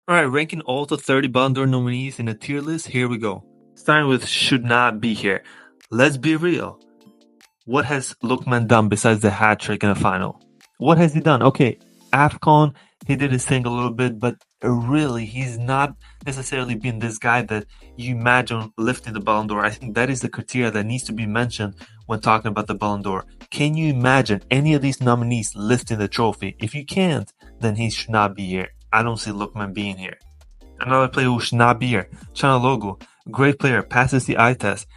Alright, ranking all the 30 Ballon d'Or nominees in a tier list, here we go. Starting with should not be here. Let's be real. What has Lookman done besides the hat trick in the final? What has he done? Okay, AFCON, he did his thing a little bit, but really, he's not necessarily been this guy that you imagine lifting the Ballon d'Or. I think that is the criteria that needs to be mentioned when talking about the Ballon d'Or. Can you imagine any of these nominees lifting the trophy? If you can't, then he should not be here. I don't see Lookman being here. Another player who should not be here, Chanalogo, great player, passes the eye test,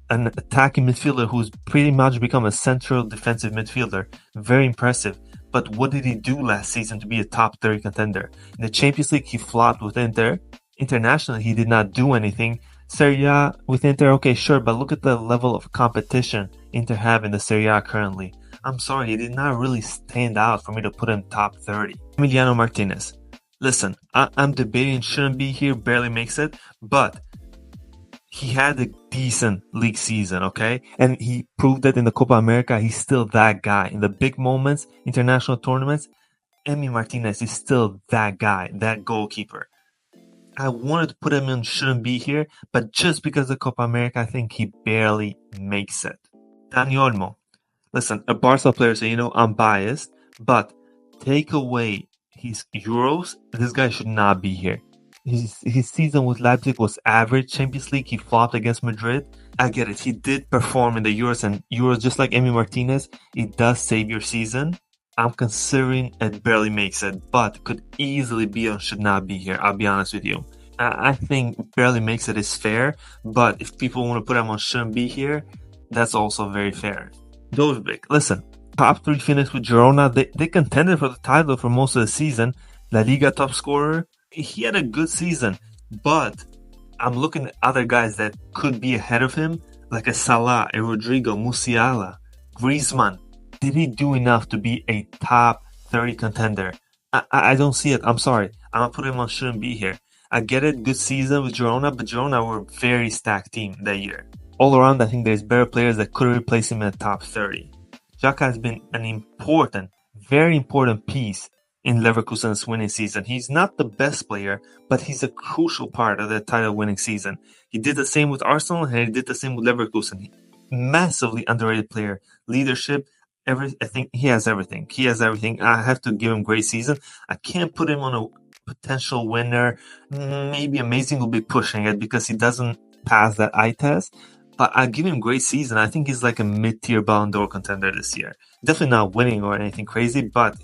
an attacking midfielder who's pretty much become a central defensive midfielder. Very impressive. But what did he do last season to be a top 30 contender? In the Champions League, he flopped with Inter. Internationally, he did not do anything. Serie A with Inter, okay, sure, but look at the level of competition Inter have in the Serie A currently. I'm sorry, he did not really stand out for me to put him top 30. Emiliano Martinez. Listen, I'm debating shouldn't be here, barely makes it, but he had a decent league season, okay? And he proved that in the Copa America, he's still that guy. In the big moments, international tournaments, Emi Martinez is still that guy, that goalkeeper. I wanted to put him in shouldn't be here, but just because of Copa America, I think he barely makes it. Dani Olmo. Listen, a Barca player, so I'm biased, but take away his Euros, this guy should not be here. His season with Leipzig was average. Champions League, he flopped against Madrid. I get it. He did perform in the Euros, and Euros, just like Emi Martinez, it does save your season. I'm considering it barely makes it, but could easily be on should not be here. I'll be honest with you. I think barely makes it is fair, but if people want to put him on shouldn't be here, that's also very fair. Dovbyk, listen, top 3 finish with Girona. They contended for the title for most of the season. La Liga top scorer. He had a good season, but I'm looking at other guys that could be ahead of him, like a Salah, a Rodrigo, Musiala, Griezmann. Did he do enough to be a top 30 contender? I don't see it. I'm sorry. I'm going to put him on shouldn't be here. I get it, good season with Girona, but Girona were a very stacked team that year. All around, I think there's better players that could replace him in the top 30. Xhaka has been an important, very important piece in Leverkusen's winning season. He's not the best player, but he's a crucial part of the title-winning season. He did the same with Arsenal, and he did the same with Leverkusen. Massively underrated player. Leadership, I think he has everything. He has everything. I have to give him great season. I can't put him on a potential winner. Maybe amazing will be pushing it because he doesn't pass that eye test. But I give him great season. I think he's like a mid-tier Ballon d'Or contender this year. Definitely not winning or anything crazy, but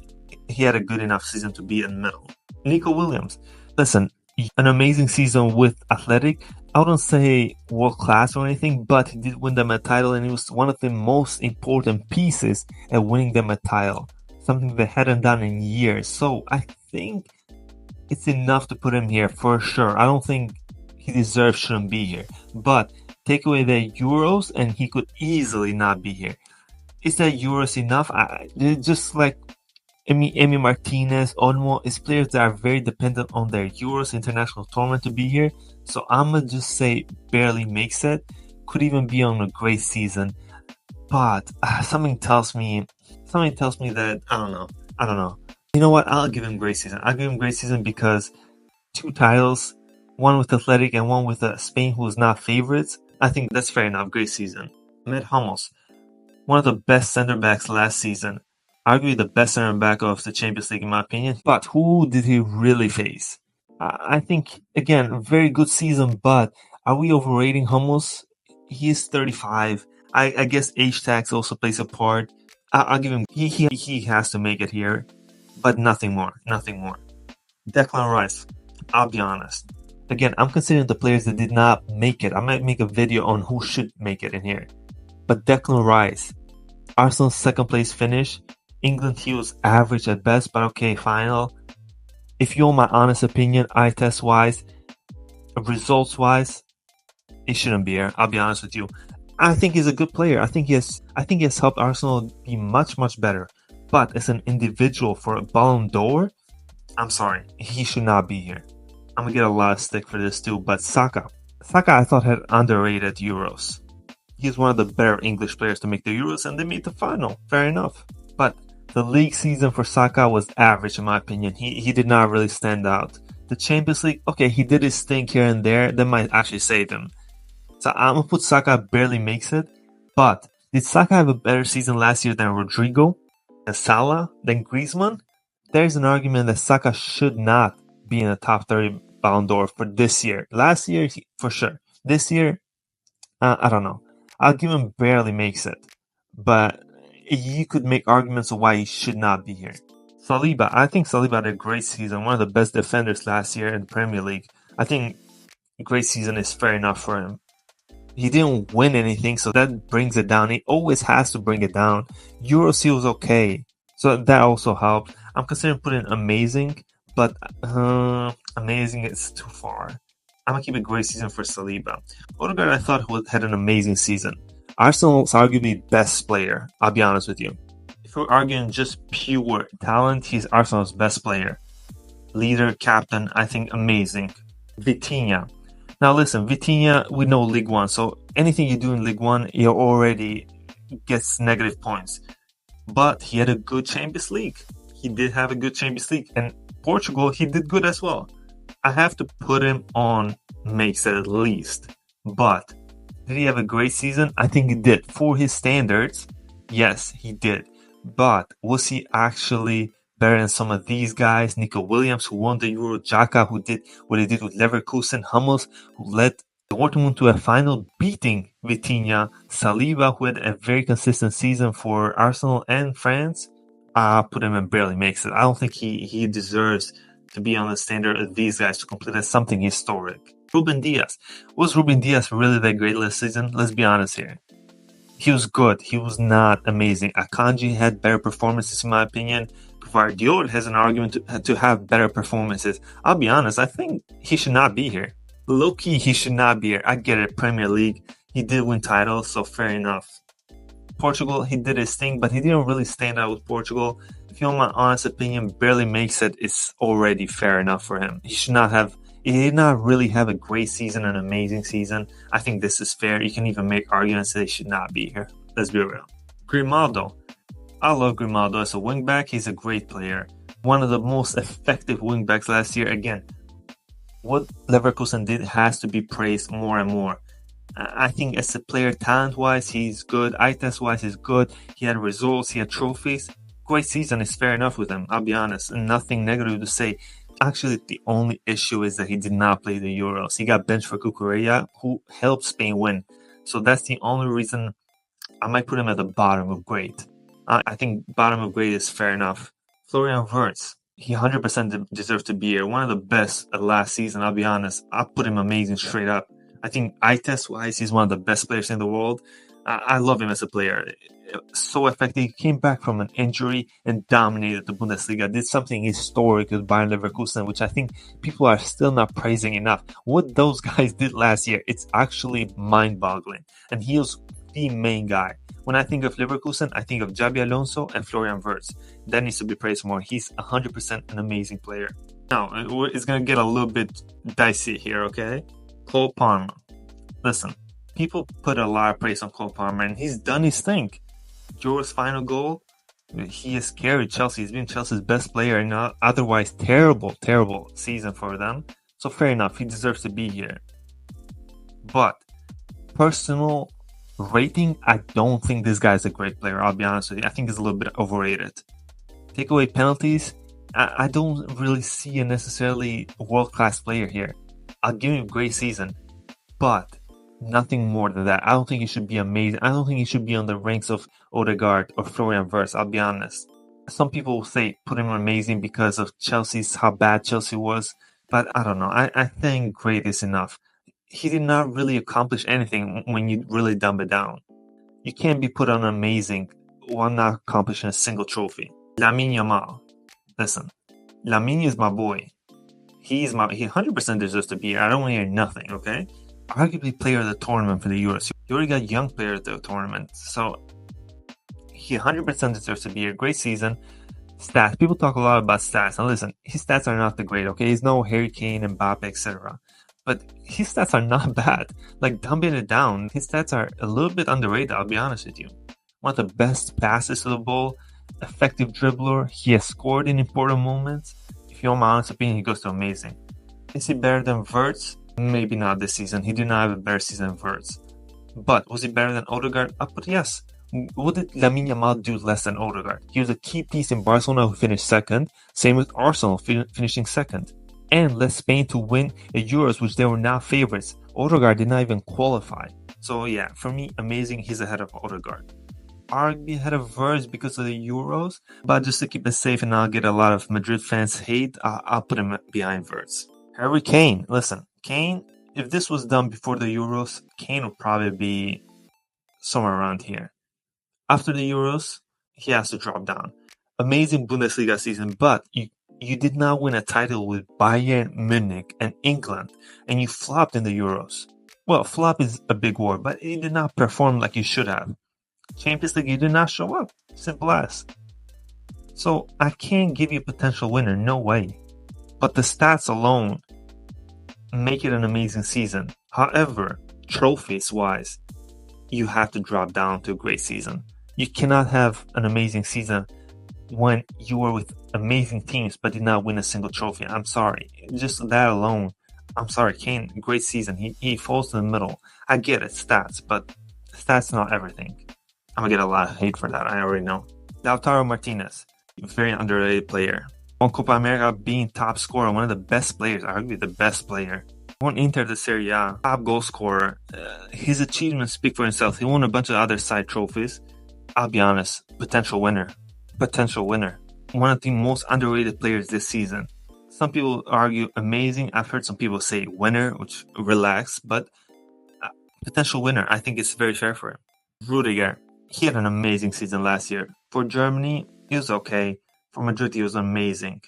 he had a good enough season to be in the middle. Nico Williams. Listen, an amazing season with Athletic. I wouldn't say world-class or anything, but he did win them a title, and he was one of the most important pieces at winning them a title. Something they hadn't done in years. So I think it's enough to put him here for sure. I don't think he deserves shouldn't be here. But take away the Euros, and he could easily not be here. Is that Euros enough? Just like Emi Martinez, Olmo, is players that are very dependent on their Euros international tournament to be here. So I'm going to just say barely makes it. Could even be on a great season. But something tells me that, I don't know. You know what? I'll give him great season. I'll give him great season because 2 titles, one with Athletic and one with Spain, who is not favorites. I think that's fair enough. Great season. Ahmed Hummels, one of the best center backs last season. Arguably the best center back of the Champions League in my opinion. But who did he really face? I think, again, very good season, but are we overrating Hummels? He is 35. I guess age tax also plays a part. I'll give him, he has to make it here, but nothing more. Declan Rice, I'll be honest. Again, I'm considering the players that did not make it. I might make a video on who should make it in here. But Declan Rice, Arsenal's second place finish. England, he was average at best, but okay, final. If you want my honest opinion, eye test wise, results wise, he shouldn't be here. I'll be honest with you. I think he's a good player. I think he has helped Arsenal be much better. But as an individual for a Ballon d'Or, I'm sorry, he should not be here. I'm gonna get a lot of stick for this too. But Saka I thought had underrated Euros. He's one of the better English players to make the Euros, and they made the final. Fair enough. But the league season for Saka was average in my opinion. He did not really stand out. The Champions League, okay, he did his thing here and there. That might actually save him. So I'm gonna put Saka barely makes it. But did Saka have a better season last year than Rodrigo, than Salah, than Griezmann? There's an argument that Saka should not be in the top 30 Ballon d'Or for this year. Last year, for sure. This year, I don't know. I'll give him barely makes it. But you could make arguments of why he should not be here. Saliba, I think Saliba had a great season, one of the best defenders last year in the Premier League. I think a great season is fair enough for him. He didn't win anything, so that brings it down. He always has to bring it down. Euros he was okay, so that also helped. I'm considering putting amazing, but amazing is too far. I'm gonna keep a great season for Saliba. Odegaard, I thought had an amazing season. Arsenal's arguably best player. I'll be honest with you. If we're arguing just pure talent, he's Arsenal's best player. Leader, captain, I think amazing. Vitinha. Now listen, Vitinha, we know League One, so anything you do in League One, you already gets negative points. But he had a good Champions League. He did have a good Champions League. And Portugal, he did good as well. I have to put him on makes it at least. But did he have a great season? I think he did. For his standards, yes, he did. But was he actually better than some of these guys? Nico Williams, who won the Euro, Xhaka, who did what he did with Leverkusen, Hummels, who led Dortmund to a final, beating Vitinha, Saliba, who had a very consistent season for Arsenal and France. I'll put him in barely makes it. I don't think he deserves to be on the standard of these guys to complete as something historic. Ruben Diaz. Was Ruben Diaz really that great last season? Let's be honest here. He was good. He was not amazing. Akanji had better performances in my opinion. Guardiola has an argument to have better performances. I'll be honest, I think he should not be here. Low-key, he should not be here. I get it, Premier League. He did win titles, so fair enough. Portugal, he did his thing, but he didn't really stand out with Portugal. If you want my honest opinion, barely makes it is already fair enough for him. He did not really have a great season, an amazing season. I think this is fair. You can even make arguments that he should not be here. Let's be real. Grimaldo. I love Grimaldo as a wingback. He's a great player. One of the most effective wingbacks last year. Again, what Leverkusen did has to be praised more and more. I think as a player, talent-wise, he's good. Eye test-wise, he's good. He had results. He had trophies. Great season is fair enough with him. I'll be honest. Nothing negative to say. Actually, the only issue is that he did not play the Euros. He got benched for Cucurella, who helped Spain win. So that's the only reason I might put him at the bottom of great. I think bottom of grade is fair enough. Florian Wirtz, he 100% deserves to be here. One of the best last season, I'll be honest. I'll put him amazing straight up. I think eye test-wise, he's one of the best players in the world. I love him as a player. So effective. He came back from an injury and dominated the Bundesliga. Did something historic with Bayern Leverkusen, which I think people are still not praising enough. What those guys did last year, it's actually mind-boggling. And he was the main guy. When I think of Leverkusen, I think of Xabi Alonso and Florian Wirtz. That needs to be praised more. He's 100% an amazing player. Now, it's going to get a little bit dicey here, okay? Cole Palmer. Listen, people put a lot of praise on Cole Palmer, and he's done his thing. Euro's final goal, he has carried Chelsea. He's been Chelsea's best player in an otherwise terrible season for them. So fair enough, he deserves to be here. But personal rating, I don't think this guy is a great player. I'll be honest with you. I think he's a little bit overrated. Take away penalties, I don't really see a necessarily world-class player here. I'll give him a great season, but nothing more than that. I don't think he should be amazing. I don't think he should be on the ranks of Odegaard or Florian Wirtz. I'll be honest. Some people will say put him amazing because of how bad Chelsea was, but I don't know. I think great is enough. He did not really accomplish anything when you really dumb it down. You can't be put on amazing while not accomplishing a single trophy. Lamine Yamal. Listen, Lamine is my boy. He 100% deserves to be here. I don't want to hear nothing, okay? Arguably player of the tournament for the Euros. You already got young player of the tournament. So he 100% deserves to be here. Great season. Stats. People talk a lot about stats. Now listen, his stats are not the great, okay? He's no Harry Kane, Mbappe, etc. But his stats are not bad. Like, dumbing it down, his stats are a little bit underrated, I'll be honest with you. One of the best passes to the ball, effective dribbler. He has scored in important moments. If you want my honest opinion, he goes to amazing. Is he better than Wirtz? Maybe not this season. He did not have a better season than Wirtz. But was he better than Odegaard? But yes. What did Lamine Yamal do less than Odegaard? He was a key piece in Barcelona who finished second. Same with Arsenal finishing second. And led Spain to win the Euros, which they were now favorites. Odegaard did not even qualify. So yeah, for me, amazing. He's ahead of Odegaard. Arguably ahead of Wirtz because of the Euros. But just to keep it safe and not get a lot of Madrid fans hate, I'll put him behind Wirtz. Harry Kane. Listen, Kane, if this was done before the Euros, Kane would probably be somewhere around here. After the Euros, he has to drop down. Amazing Bundesliga season, but you did not win a title with Bayern Munich and England, and you flopped in the Euros. Well, flop is a big word, but you did not perform like you should have. Champions League, you did not show up. Simple as. So I can't give you a potential winner, no way. But the stats alone make it an amazing season. However, trophies-wise, you have to drop down to a great season. You cannot have an amazing season when you were with amazing teams but did not win a single trophy. I'm sorry. Just that alone. I'm sorry, Kane, great season. He falls to the middle. I get it, stats, but stats not everything. I'm going to get a lot of hate for that. I already know. Lautaro Martinez, very underrated player. Won Copa America being top scorer, one of the best players, arguably the best player. Won Inter de Serie A, top goal scorer. His achievements speak for himself. He won a bunch of other side trophies. I'll be honest, potential winner. One of the most underrated players this season. Some people argue amazing. I've heard some people say winner, which relax, but potential winner. I think it's very fair for him. Rudiger, he had an amazing season last year. For Germany, he was okay. For Madrid, he was amazing.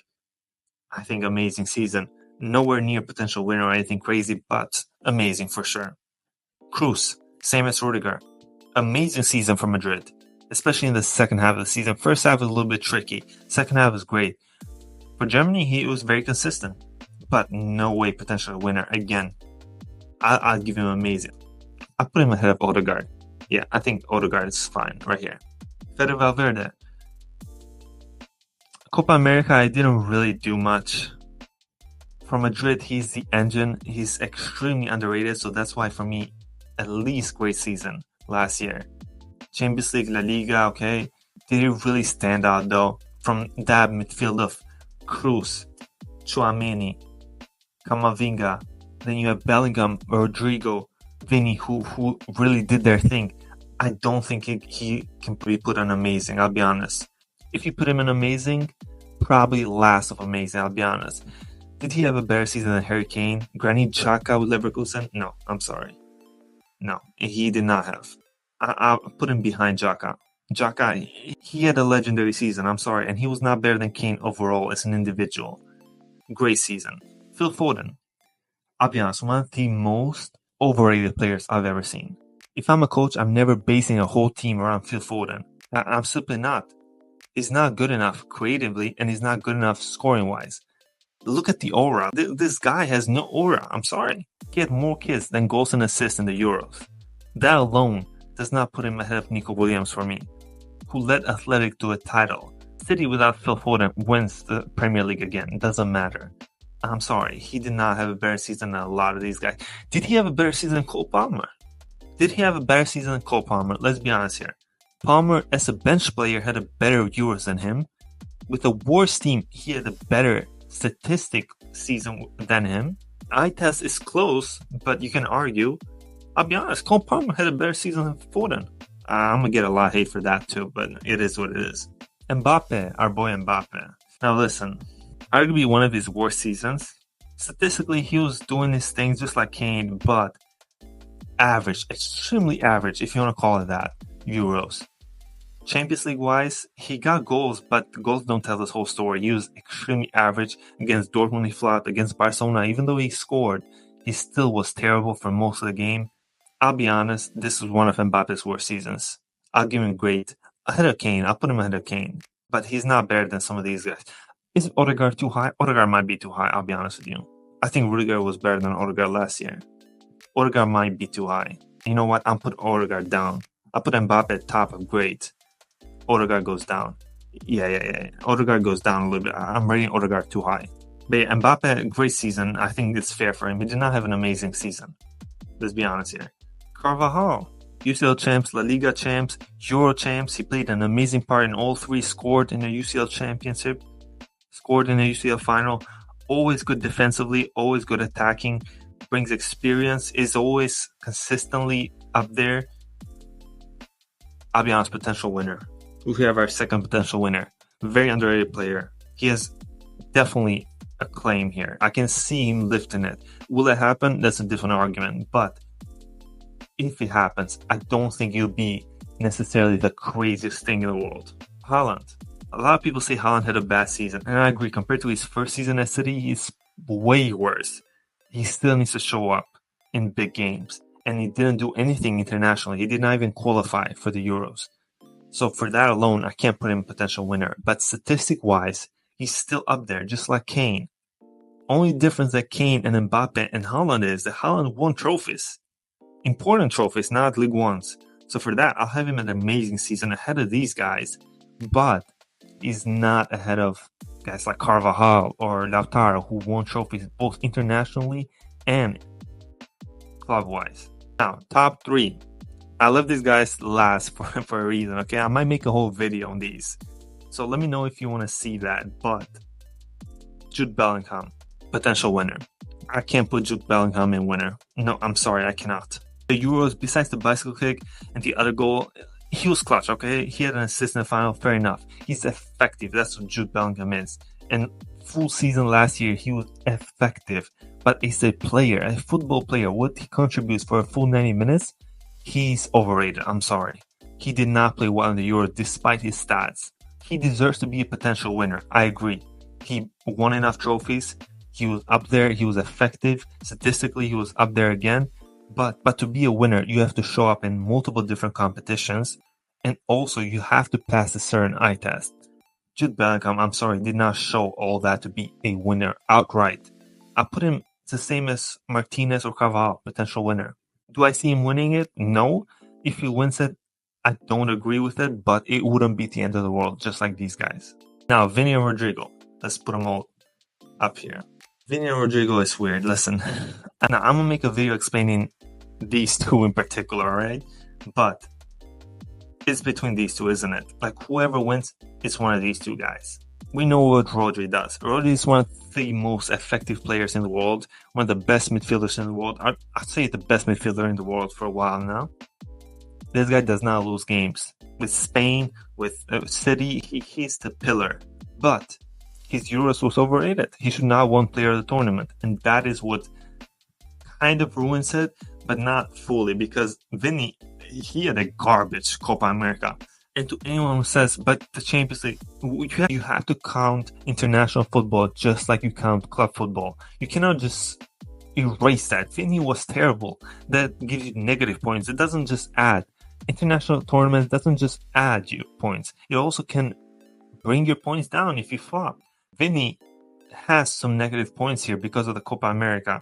I think amazing season. Nowhere near potential winner or anything crazy, but amazing for sure. Kroos, same as Rudiger. Amazing season for Madrid, especially in the second half of the season. First half was a little bit tricky. Second half was great. For Germany, he was very consistent, but no way potential winner. Again, I'll give him amazing. I'll put him ahead of Odegaard. Yeah, I think Odegaard is fine right here. Fede Valverde. Copa America, I didn't really do much. For Madrid, he's the engine. He's extremely underrated, so that's why for me, at least great season last year. Champions League, La Liga, okay. Did he really stand out though? From that midfield of Kroos, Tchouaméni, Camavinga, then you have Bellingham, Rodrigo, Vinny, who really did their thing. I don't think he can be put on amazing, I'll be honest. If you put him in amazing, probably last of amazing, I'll be honest. Did he have a better season than Harry Kane? Granit Xhaka with Leverkusen? No, I'm sorry. No, he did not have. I'll put him behind Xhaka. Xhaka, he had a legendary season, I'm sorry, and he was not better than Kane overall as an individual. Great season. Phil Foden. I'll be honest, one of the most overrated players I've ever seen. If I'm a coach, I'm never basing a whole team around Phil Foden. I'm simply not. He's not good enough creatively, and he's not good enough scoring-wise. Look at the aura. This guy has no aura. I'm sorry. He had more kills than goals and assists in the Euros. That alone does not put him ahead of Nico Williams for me, who led Athletic to a title. City without Phil Foden wins the Premier League again. It doesn't matter. I'm sorry. He did not have a better season than a lot of these guys. Did he have a better season than Cole Palmer? Let's be honest here. Palmer, as a bench player, had a better Euros than him. With a worse team, he had a better statistic season than him. Eye test is close, but you can argue. I'll be honest, Cole Palmer had a better season than Foden. I'm going to get a lot of hate for that too, but it is what it is. Mbappe, our boy Mbappe. Now listen, arguably one of his worst seasons. Statistically, he was doing his things just like Kane, but average, extremely average, if you want to call it that, Euros. Champions League wise, he got goals, but goals don't tell this whole story. He was extremely average. Against Dortmund, he flopped. Against Barcelona, even though he scored, he still was terrible for most of the game. I'll be honest, this was one of Mbappe's worst seasons. I'll give him great. Ahead of Kane, I'll put him ahead of Kane. But he's not better than some of these guys. Is Odegaard too high? Odegaard might be too high, I'll be honest with you. I think Rudiger was better than Odegaard last year. Odegaard might be too high. You know what? I'll put Odegaard down. I'll put Mbappe at top of great. Odegaard goes down. Yeah. Odegaard goes down a little bit. I'm rating Odegaard too high. But yeah, Mbappe, great season. I think it's fair for him. He did not have an amazing season. Let's be honest here. Carvajal, UCL champs, La Liga champs, Euro champs. He played an amazing part in all three, scored in the UCL championship, scored in the UCL final. Always good defensively, always good attacking, brings experience, is always consistently up there. I'll be honest, potential winner. We have our second potential winner. Very underrated player. He has definitely a claim here. I can see him lifting it. Will it happen? That's a different argument. But if it happens, I don't think it'll be necessarily the craziest thing in the world. Haaland. A lot of people say Haaland had a bad season, and I agree. Compared to his first season at City, he's way worse. He still needs to show up in big games, and he didn't do anything internationally. He did not even qualify for the Euros. So for that alone, I can't put him a potential winner. But statistic-wise, he's still up there, just like Kane. Only difference that Kane and Mbappe and Haaland is that Haaland won trophies. Important trophies, not League Ones. So for that, I'll have him an amazing season ahead of these guys. But he's not ahead of guys like Carvajal or Lautaro, who won trophies both internationally and club-wise. Now, top 3. I left these guys last for a reason, okay? I might make a whole video on these. So let me know if you want to see that. But Jude Bellingham, potential winner. I can't put Jude Bellingham in winner. No, I'm sorry, I cannot. The Euros, besides the bicycle kick and the other goal, he was clutch, okay? He had an assist in the final, fair enough. He's effective, that's what Jude Bellingham is. And full season last year, he was effective. But as a player, a football player, what he contributes for a full 90 minutes, he's overrated, I'm sorry. He did not play well in the Euros despite his stats. He deserves to be a potential winner, I agree. He won enough trophies, he was up there, he was effective. Statistically, he was up there again. But to be a winner, you have to show up in multiple different competitions, and also you have to pass a certain eye test. Jude Bellingham, I'm sorry, did not show all that to be a winner outright. I put him the same as Martinez or Carvalho, potential winner. Do I see him winning it? No. If he wins it, I don't agree with it, but it wouldn't be the end of the world, just like these guys. Now, Vinny and Rodrigo. Let's put them all up here. Vinny and Rodrigo is weird. Listen, now I'm gonna make a video explaining these two in particular, alright? But it's between these two, isn't it? Like, whoever wins, it's one of these two guys. We know what Rodri does. Rodri is one of the most effective players in the world, one of the best midfielders in the world. I'd say the best midfielder in the world for a while now. This guy does not lose games. With Spain, with City, he's the pillar. But his Euros was overrated. He should not have won player of the tournament. And that is what kind of ruins it, but not fully, because Vinny, he had a garbage Copa America. And to anyone who says, but the Champions League, you have to count international football just like you count club football. You cannot just erase that. Vinny was terrible. That gives you negative points. It doesn't just add. International tournaments doesn't just add you points. It also can bring your points down if you flop. Vinny has some negative points here because of the Copa America.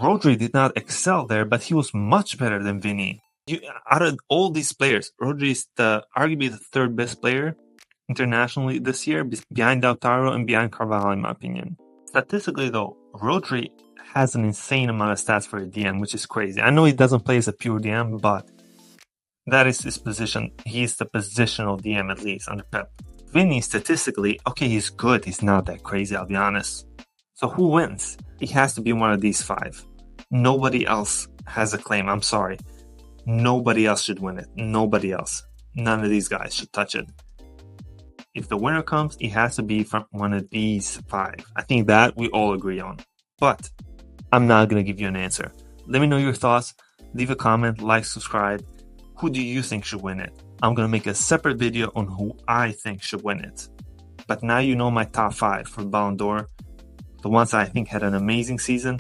Rodri did not excel there, but he was much better than Vinny. Out of all these players, Rodri is arguably the third best player internationally this year, behind Lautaro and behind Carvalho, in my opinion. Statistically, though, Rodri has an insane amount of stats for a DM, which is crazy. I know he doesn't play as a pure DM, but that is his position. He's the positional DM, at least, under Pep. Vinny, statistically, okay, he's good. He's not that crazy, I'll be honest. So who wins? It has to be one of these 5. Nobody else has a claim. I'm sorry. Nobody else should win it. Nobody else. None of these guys should touch it. If the winner comes, it has to be from one of these 5. I think that we all agree on. But I'm not going to give you an answer. Let me know your thoughts. Leave a comment, like, subscribe. Who do you think should win it? I'm going to make a separate video on who I think should win it. But now you know my top 5 for Ballon d'Or. The ones I think had an amazing season,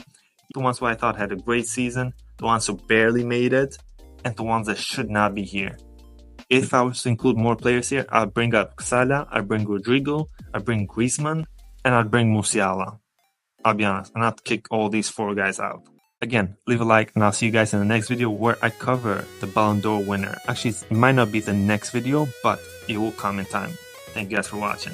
the ones who I thought had a great season, the ones who barely made it, and the ones that should not be here. If I was to include more players here, I'd bring up Salah, I'd bring Rodrigo, I'd bring Griezmann, and I'd bring Musiala. I'll be honest, and I'd kick all these 4 guys out. Again, leave a like, and I'll see you guys in the next video where I cover the Ballon d'Or winner. Actually, it might not be the next video, but it will come in time. Thank you guys for watching.